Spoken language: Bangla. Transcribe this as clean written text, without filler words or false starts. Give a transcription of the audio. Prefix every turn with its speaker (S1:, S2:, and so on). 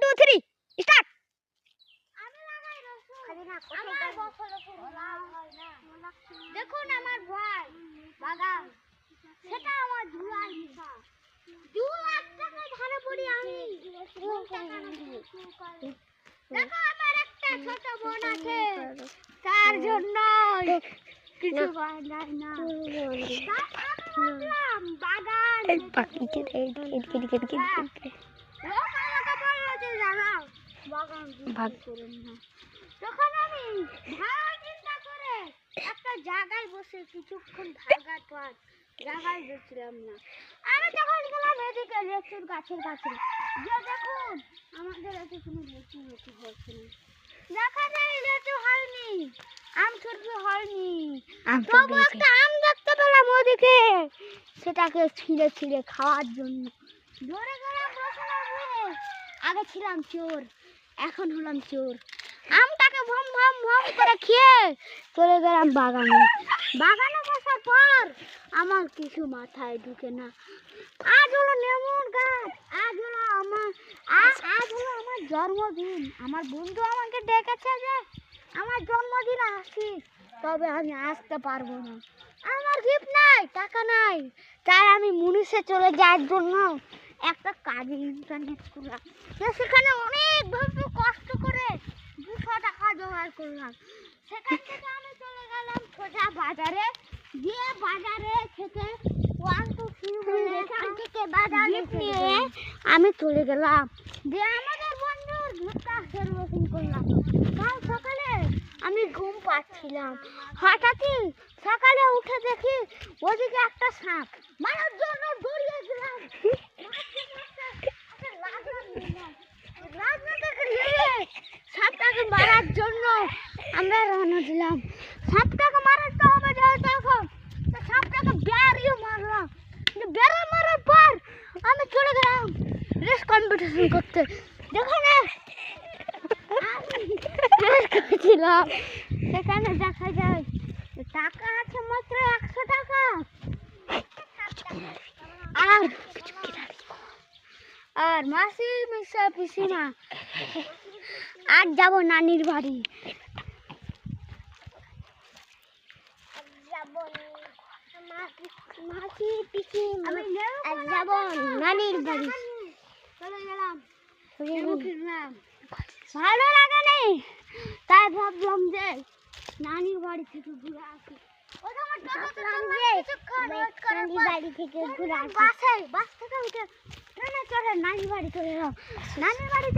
S1: 2 3 স্টার্ট।
S2: দেখুন আমার ভাই বাগান, সেটা আমার ধুলাই নিশা। 2 লাখ টাকা ধারে পড়ি আমি। দেখো আমার একটা ছোট বোন আছে, তার জন্য কিছু বানাই না। বাগান তখন আমি ভালো চিন্তা করে একটা জায়গায় বসে কিছুক্ষণ ভাগার পর জায়গায় বসছিলাম না। আমি তখন গেলাম এদিকে লেচুর গাছের কাছে, যে দেখুন আমাদের এতে কোনো লেচু হচ্ছে না। দেখা যায় লেচু হয়নি, আম সবজি হয়নি, তবু একটা আম দেখতে পেলাম ওদিকে, সেটাকে ছিঁড়ে ছিঁড়ে খাওয়ার জন্য ধরে গেলাম বসলাম। আগে ছিলাম চোর, এখন হলাম চোর। আমটাকে ভম ভম ভম করে খেয়ে চলে গেলাম বাগানে। বাগানে বসার পর আমার কিছু মাথায় ঢুকে না। আজ হলো নেমুর গাছ, আজ হলো আমার জন্মদিন। আমার বন্ধু আমাকে ডেকেছে যে আমার জন্মদিন আসিস, তবে আমি আসতে পারবো না, আমার গিফট নাই, টাকা নাই। তাই আমি মুনিশে চলে যাওয়ার জন্য একটা কাজে ইন্টারনেট করলাম, সেখানে অনেকভাবে কষ্ট করে 200 টাকা জোগাড় করলাম। সেখান থেকে আমি চলে গেলাম সোজা বাজারে, গিয়ে বাজারে থেকে 1 2 3 বলে এখান থেকে বাজারে নিয়ে আমি চলে গেলাম, দিয়ে আমাদের বন্ধুর ভুট্টা সার্ভিসিং করলাম। কাল সকালে আমি ঘুম পাচ্ছিলাম, হঠাৎই সকালে উঠে দেখি ওদিকে একটা সাপ, মারার জন্য দৌড়িয়ে গেলাম। সাপটাকে মারার জন্য আমরা রওনা দিলাম। সাপটাকে মারতে হবে যখন, সাপটাকে বেরিয়ে মারলাম। বেরিয়ে মারার পর আমি চলে গেলাম রেস কম্পিটিশন করতে, যেখানে ছিলাম। সেখানে দেখা যায় টাকা আছে মাত্র 100 টাকা। আর মাসি মিশা পিসিমা আজ যাব নানির বাড়ি। মাসি পিসিমা আজ যাব নানির বাড়ি। চলে গেলাম, ফিরলাম, ভালো লাগে নাই, তাই ভাবলাম যে নানির বাড়ি থেকে ঘুরে আসি। বাস থেকে উঠে ট্রেনে চড়ে নানির বাড়ি চলে এলাম। নানির বাড়ি